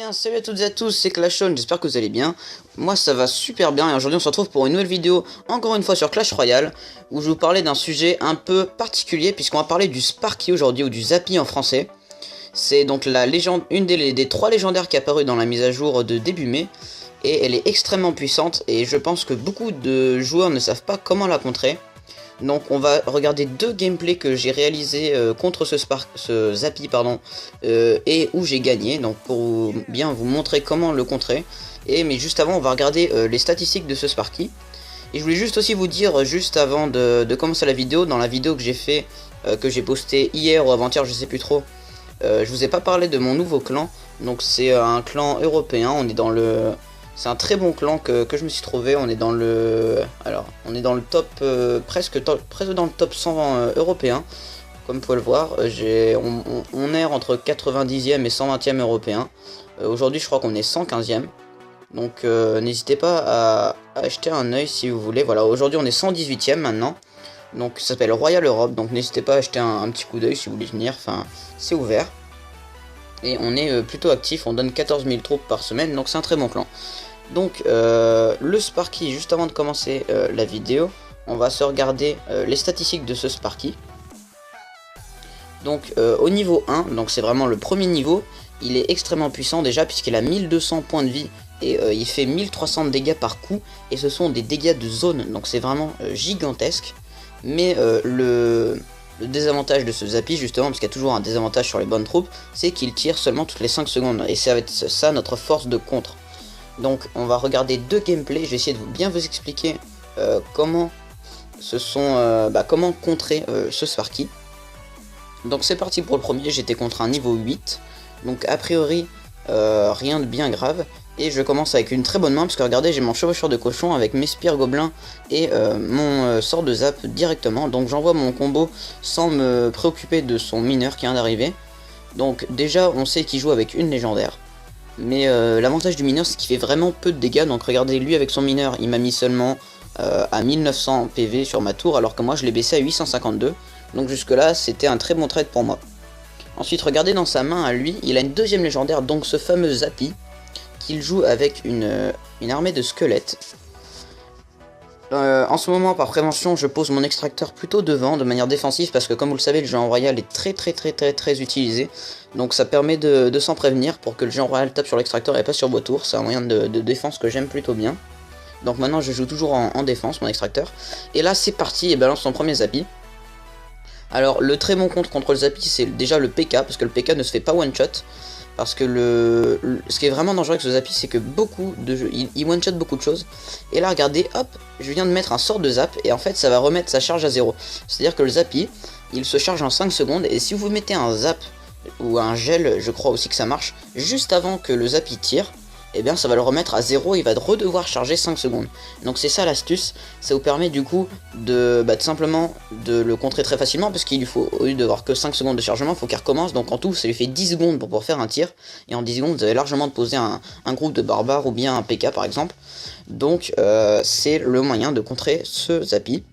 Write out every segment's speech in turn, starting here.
bien, salut à toutes et à tous, c'est Clashon, j'espère que vous allez bien. Moi ça va super bien et aujourd'hui on se retrouve pour une nouvelle vidéo, encore une fois sur Clash Royale, où je vais vous parler d'un sujet un peu particulier puisqu'on va parler du Sparky aujourd'hui, ou du Zappy en français. C'est donc la légende, une des trois légendaires qui est apparue dans la mise à jour de début mai, et elle est extrêmement puissante et je pense que beaucoup de joueurs ne savent pas comment la contrer. Donc on va regarder deux gameplays que j'ai réalisés contre ce Zappy et où j'ai gagné, donc pour bien vous montrer comment le contrer. Mais juste avant on va regarder les statistiques de ce Sparky. Et je voulais juste aussi vous dire, juste avant de commencer la vidéo, dans la vidéo que j'ai fait, que j'ai posté hier ou avant-hier, je sais plus trop, je vous ai pas parlé de mon nouveau clan. Donc c'est un clan européen, on est dans le... C'est un très bon clan que je me suis trouvé. On est dans le, on est dans le top, presque dans le top 100 européen. Comme vous pouvez le voir, on erre entre 90e et 120e européen. Aujourd'hui, je crois qu'on est 115e. Donc, n'hésitez pas à acheter un œil si vous voulez. Voilà, aujourd'hui, on est 118e maintenant. Donc, ça s'appelle Royal Europe. Donc, n'hésitez pas à acheter un petit coup d'œil si vous voulez venir. Enfin, c'est ouvert. Et on est plutôt actif, on donne 14 000 troupes par semaine, donc c'est un très bon clan. Donc le Sparky, juste avant de commencer la vidéo, on va se regarder les statistiques de ce Sparky. Donc au niveau 1, donc c'est vraiment le premier niveau, il est extrêmement puissant déjà puisqu'il a 1200 points de vie et il fait 1300 de dégâts par coup, et ce sont des dégâts de zone, donc c'est vraiment gigantesque. Mais le désavantage de ce Zappy, justement, parce qu'il y a toujours un désavantage sur les bonnes troupes, c'est qu'il tire seulement toutes les 5 secondes, et c'est avec ça notre force de contre. Donc on va regarder deux gameplays, je vais essayer de bien vous expliquer comment contrer ce Sparky. Donc c'est parti pour le premier, j'étais contre un niveau 8, donc a priori rien de bien grave. Et je commence avec une très bonne main, parce que regardez, j'ai mon chevaucheur de cochon avec mes spires gobelins et mon sort de zap directement. Donc j'envoie mon combo sans me préoccuper de son mineur qui vient d'arriver. Donc déjà, on sait qu'il joue avec une légendaire. Mais l'avantage du mineur, c'est qu'il fait vraiment peu de dégâts. Donc regardez, lui avec son mineur, il m'a mis seulement à 1900 PV sur ma tour, alors que moi je l'ai baissé à 852. Donc jusque là, c'était un très bon trade pour moi. Ensuite, regardez dans sa main à lui, il a une deuxième légendaire, donc ce fameux Zappy, qu'il joue avec une armée de squelettes. En ce moment, par prévention, je pose mon extracteur plutôt devant, de manière défensive, parce que comme vous le savez, le jeu en royal est très utilisé. Donc ça permet de s'en prévenir pour que le jeu en royal tape sur l'extracteur et pas sur vos tours. C'est un moyen de défense que j'aime plutôt bien. Donc maintenant, je joue toujours en défense, mon extracteur. Et là, c'est parti, et balance son premier Zappy. Alors, le très bon contre le Zappy, c'est déjà le PK, parce que le PK ne se fait pas one-shot. Parce que ce qui est vraiment dangereux avec ce Zappy, c'est que beaucoup de jeux, il one-shot beaucoup de choses. Et là, regardez, hop, je viens de mettre un sort de zap, et en fait, ça va remettre sa charge à 0. C'est-à-dire que le Zappy, il se charge en 5 secondes, et si vous mettez un zap, ou un gel, je crois aussi que ça marche, juste avant que le Zappy tire, et bien ça va le remettre à 0, il va redevoir charger 5 secondes. Donc c'est ça l'astuce, ça vous permet du coup de simplement de le contrer très facilement, parce qu'il lui faut, au lieu d'avoir que 5 secondes de chargement, il faut qu'il recommence, donc en tout ça lui fait 10 secondes pour pouvoir faire un tir, et en 10 secondes vous avez largement de poser un groupe de barbares ou bien un PK par exemple. Donc c'est le moyen de contrer ce Zappy.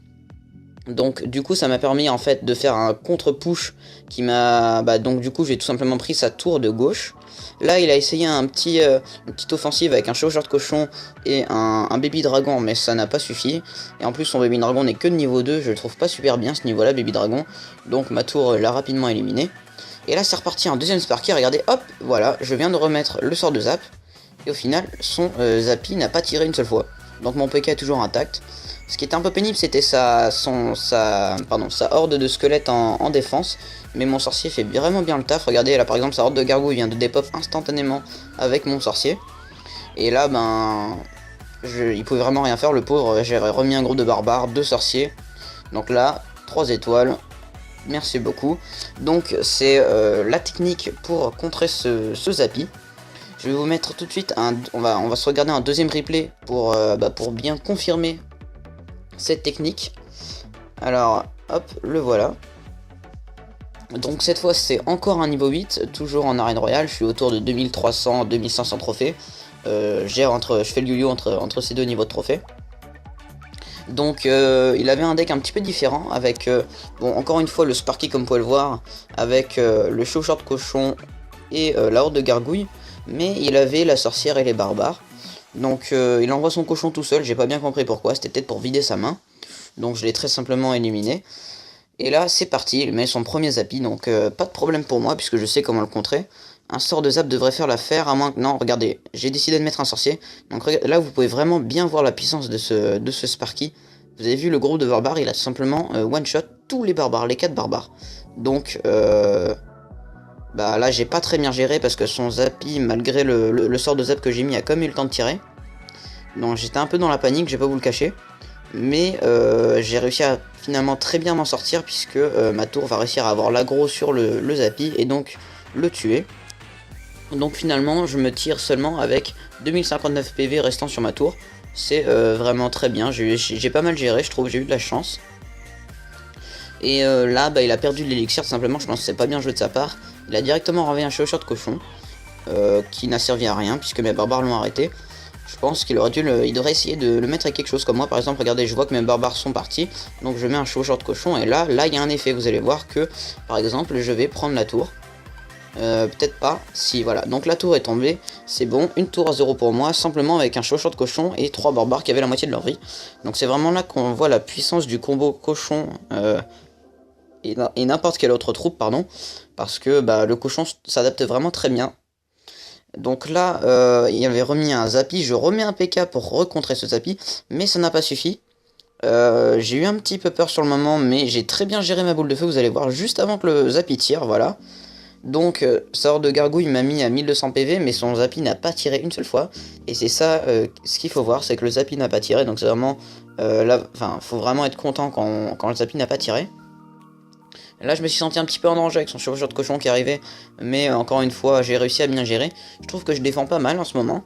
Donc du coup ça m'a permis en fait de faire un contre-push qui m'a... donc du coup j'ai tout simplement pris sa tour de gauche. Là il a essayé une petite offensive avec un chevaucheur de cochon et un baby dragon, mais ça n'a pas suffi. Et en plus son baby dragon n'est que de niveau 2, je le trouve pas super bien ce niveau là, baby dragon. Donc ma tour l'a rapidement éliminé. Et là c'est reparti en deuxième Sparky, regardez, hop, voilà, je viens de remettre le sort de zap. Et au final son Zappy n'a pas tiré une seule fois. Donc mon PK est toujours intact. Ce qui était un peu pénible, c'était sa horde de squelettes en défense. Mais mon sorcier fait vraiment bien le taf. Regardez, là par exemple, sa horde de gargouilles vient de dépop instantanément avec mon sorcier. Et là, il pouvait vraiment rien faire, le pauvre. J'ai remis un groupe de barbares, 2 sorciers. Donc là, 3 étoiles. Merci beaucoup. Donc c'est la technique pour contrer ce Zappy. Je vais vous mettre tout de suite on va se regarder un deuxième replay pour bien confirmer cette technique. Alors hop, le voilà. Donc cette fois c'est encore un niveau 8, toujours en arène royale, je suis autour de 2300-2500 trophées. Je fais le yo-yo entre ces deux niveaux de trophées. Donc il avait un deck un petit peu différent avec, encore une fois le Sparky comme vous pouvez le voir, avec le chevaucheur de cochon et la horde de gargouilles. mais il avait la sorcière et les barbares. Donc il envoie son cochon tout seul, j'ai pas bien compris pourquoi, c'était peut-être pour vider sa main. Donc je l'ai très simplement éliminé. Et là c'est parti, il met son premier zappy, donc pas de problème pour moi puisque je sais comment le contrer. Un sort de zap devrait faire l'affaire, à moins que... Non, regardez, j'ai décidé de mettre un sorcier. Donc là vous pouvez vraiment bien voir la puissance de ce Sparky. Vous avez vu le groupe de barbares, il a simplement one-shot tous les barbares, les 4 barbares. Donc bah là j'ai pas très bien géré parce que son zappy, malgré le sort de zap que j'ai mis, a quand même eu le temps de tirer. Donc j'étais un peu dans la panique, je vais pas vous le cacher. Mais j'ai réussi à finalement très bien m'en sortir puisque ma tour va réussir à avoir l'aggro sur le zappy et donc le tuer. Donc finalement je me tire seulement avec 2059 PV restant sur ma tour. C'est vraiment très bien, j'ai pas mal géré, je trouve, j'ai eu de la chance. Et là bah, il a perdu de l'élixir, simplement je pense que c'est pas bien joué de sa part. Il a directement renvoyé un chevaucheur de cochon qui n'a servi à rien puisque mes barbares l'ont arrêté. Je pense qu'il aurait dû il devrait essayer de le mettre avec quelque chose comme moi. Par exemple, regardez, je vois que mes barbares sont partis, donc je mets un chevaucheur de cochon et là il y a un effet. Vous allez voir que par exemple je vais prendre la tour. Peut-être pas, si voilà, donc la tour est tombée, c'est bon, une tour à 0 pour moi, simplement avec un chevaucheur de cochon et 3 barbares qui avaient la moitié de leur vie. Donc c'est vraiment là qu'on voit la puissance du combo cochon et n'importe quelle autre troupe, pardon, parce que bah, le cochon s'adapte vraiment très bien. Donc là, il avait remis un zappy, je remets un PK pour recontrer ce zappy, mais ça n'a pas suffi. J'ai eu un petit peu peur sur le moment, mais j'ai très bien géré ma boule de feu, vous allez voir, juste avant que le zappy tire, voilà. Donc, sort de gargouille m'a mis à 1200 PV, mais son zappy n'a pas tiré une seule fois. Et c'est ça, ce qu'il faut voir, c'est que le zappy n'a pas tiré, donc c'est vraiment... là, enfin, faut vraiment être content quand le zappy n'a pas tiré. Là, je me suis senti un petit peu en danger avec son chevaucheur de cochon qui arrivait, mais encore une fois, j'ai réussi à bien gérer. Je trouve que je défends pas mal en ce moment.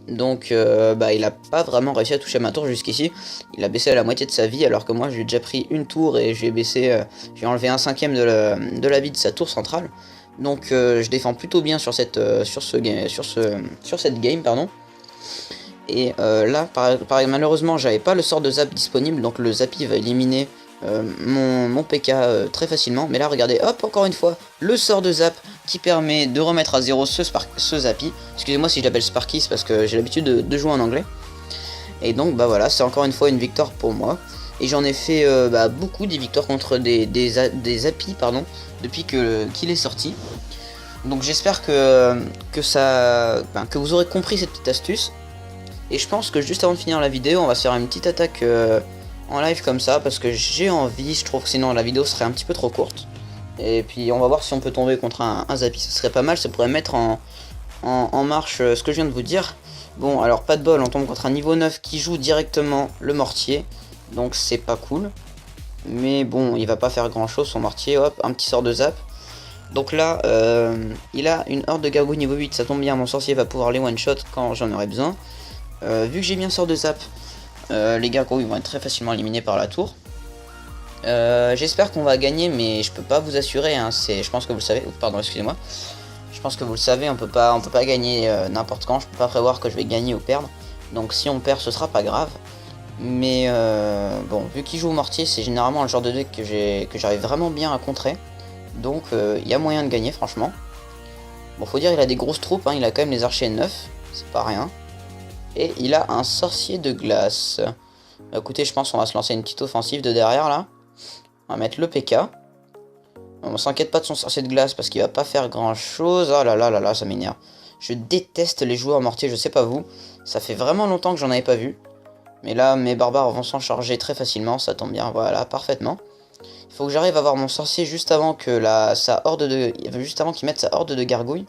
Donc, bah, il a pas vraiment réussi à toucher ma tour jusqu'ici. Il a baissé à la moitié de sa vie, alors que moi, j'ai déjà pris une tour et j'ai baissé, j'ai enlevé un cinquième de la vie de sa tour centrale. Donc, je défends plutôt bien sur cette game, pardon. Et là, malheureusement, j'avais pas le sort de zap disponible, donc le zappy va éliminer mon PK très facilement. Mais là, regardez, hop, encore une fois, le sort de zap qui permet de remettre à 0 ce zappy. Excusez-moi si je l'appelle Sparky, c'est parce que j'ai l'habitude de jouer en anglais. Et donc, bah voilà, c'est encore une fois une victoire pour moi. Et j'en ai fait bah, beaucoup des victoires contre des zappy, pardon, depuis qu'il est sorti. Donc j'espère que vous aurez compris cette petite astuce. Et je pense que juste avant de finir la vidéo, on va se faire une petite attaque en live comme ça, parce que j'ai envie, je trouve que sinon la vidéo serait un petit peu trop courte. Et puis on va voir si on peut tomber contre un zappy, ce serait pas mal, ça pourrait mettre en marche ce que je viens de vous dire. Bon, alors pas de bol, on tombe contre un niveau 9 qui joue directement le mortier, donc c'est pas cool. Mais bon, il va pas faire grand chose son mortier, hop, un petit sort de zap. Donc là, il a une horde de gargouilles niveau 8, ça tombe bien, mon sorcier va pouvoir les one-shot quand j'en aurai besoin. Vu que j'ai mis un sort de zap, les gargouilles vont être très facilement éliminés par la tour. J'espère qu'on va gagner, mais je peux pas vous assurer, hein, je pense que vous le savez, pardon, excusez-moi. Je pense que vous le savez, on peut pas gagner n'importe quand, je peux pas prévoir que je vais gagner ou perdre. Donc si on perd, ce sera pas grave. Mais bon, vu qu'il joue au mortier, c'est généralement le genre de deck que j'arrive vraiment bien à contrer. Donc il y a moyen de gagner, franchement. Bon, faut dire, il a des grosses troupes, hein, il a quand même les archers 9, c'est pas rien. Et il a un sorcier de glace. Écoutez, je pense qu'on va se lancer une petite offensive de derrière, là. On va mettre le PK. On s'inquiète pas de son sorcier de glace parce qu'il va pas faire grand chose. Oh là là là là, ça m'énerve. Je déteste les joueurs mortiers, je sais pas vous. Ça fait vraiment longtemps que j'en avais pas vu. Mais là, mes barbares vont s'en charger très facilement, ça tombe bien, voilà, parfaitement. Il faut que j'arrive à avoir mon sorcier juste avant que juste avant qu'il mette sa horde de gargouilles.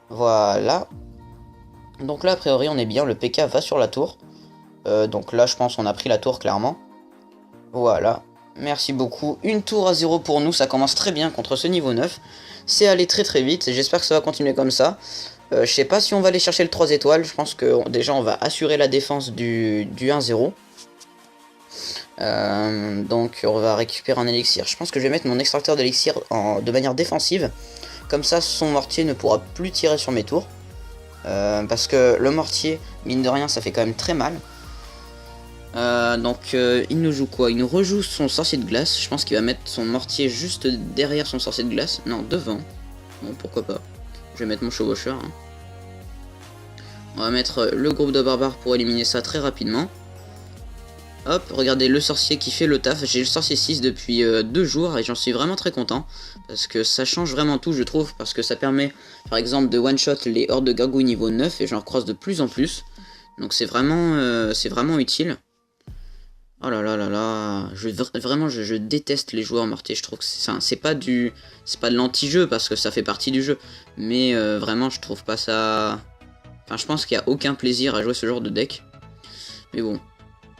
Voilà. Donc là, a priori, on est bien, le PK va sur la tour. Donc là, je pense qu'on a pris la tour, clairement. Voilà. Merci beaucoup. Une tour à 0 pour nous, ça commence très bien contre ce niveau 9. C'est allé très très vite, et j'espère que ça va continuer comme ça. Je sais pas si on va aller chercher le 3 étoiles, je pense que déjà on va assurer la défense du 1-0. Donc on va récupérer un élixir. Je pense que je vais mettre mon extracteur d'élixir de manière défensive. Comme ça, son mortier ne pourra plus tirer sur mes tours. Parce que le mortier, mine de rien, ça fait quand même très mal. Donc il nous joue quoi? Il nous rejoue son sorcier de glace. Je pense qu'il va mettre son mortier juste derrière son sorcier de glace. Non, devant. Bon, pourquoi pas. vais mettre mon chevaucheur. Hein. On va mettre le groupe de barbares pour éliminer ça très rapidement. Hop, regardez le sorcier qui fait le taf. J'ai le sorcier 6 depuis 2 jours et j'en suis vraiment très content. Parce que ça change vraiment tout, je trouve. Parce que ça permet, par exemple, de one-shot les hordes de gargouilles niveau 9 et j'en croise de plus en plus. Donc c'est vraiment utile. Oh là là là là, vraiment je déteste les joueurs mortiers, je trouve que c'est pas de l'anti-jeu parce que ça fait partie du jeu, mais vraiment je trouve pas ça... Enfin je pense qu'il n'y a aucun plaisir à jouer ce genre de deck, mais bon,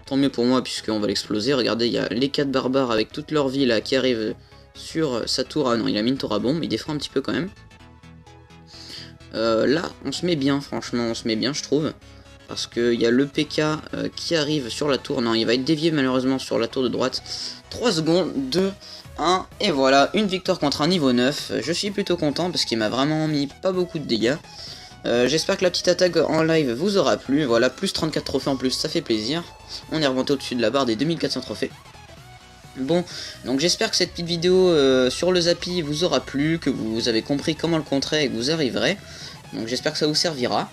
tant mieux pour moi puisqu'on va l'exploser. Regardez, il y a les 4 barbares avec toute leur vie là qui arrivent sur sa tour. Ah non, il a mis une tour à bombe, il défend un petit peu quand même. Là on se met bien, franchement on se met bien je trouve. Parce qu'il y a le PK qui arrive sur la tour. Non, il va être dévié malheureusement sur la tour de droite. 3 secondes, 2, 1. Et voilà, une victoire contre un niveau 9. Je suis plutôt content parce qu'il m'a vraiment mis pas beaucoup de dégâts. J'espère que la petite attaque en live vous aura plu. Voilà, plus 34 trophées en plus, ça fait plaisir. On est remonté au-dessus de la barre des 2400 trophées. Bon, donc j'espère que cette petite vidéo sur le Zappy vous aura plu, que vous avez compris comment le contrer et que vous arriverez. Donc j'espère que ça vous servira.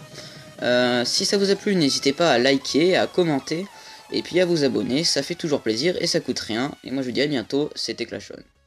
Si ça vous a plu, n'hésitez pas à liker, à commenter, et puis à vous abonner, ça fait toujours plaisir et ça coûte rien. Et moi je vous dis à bientôt, c'était Clash On.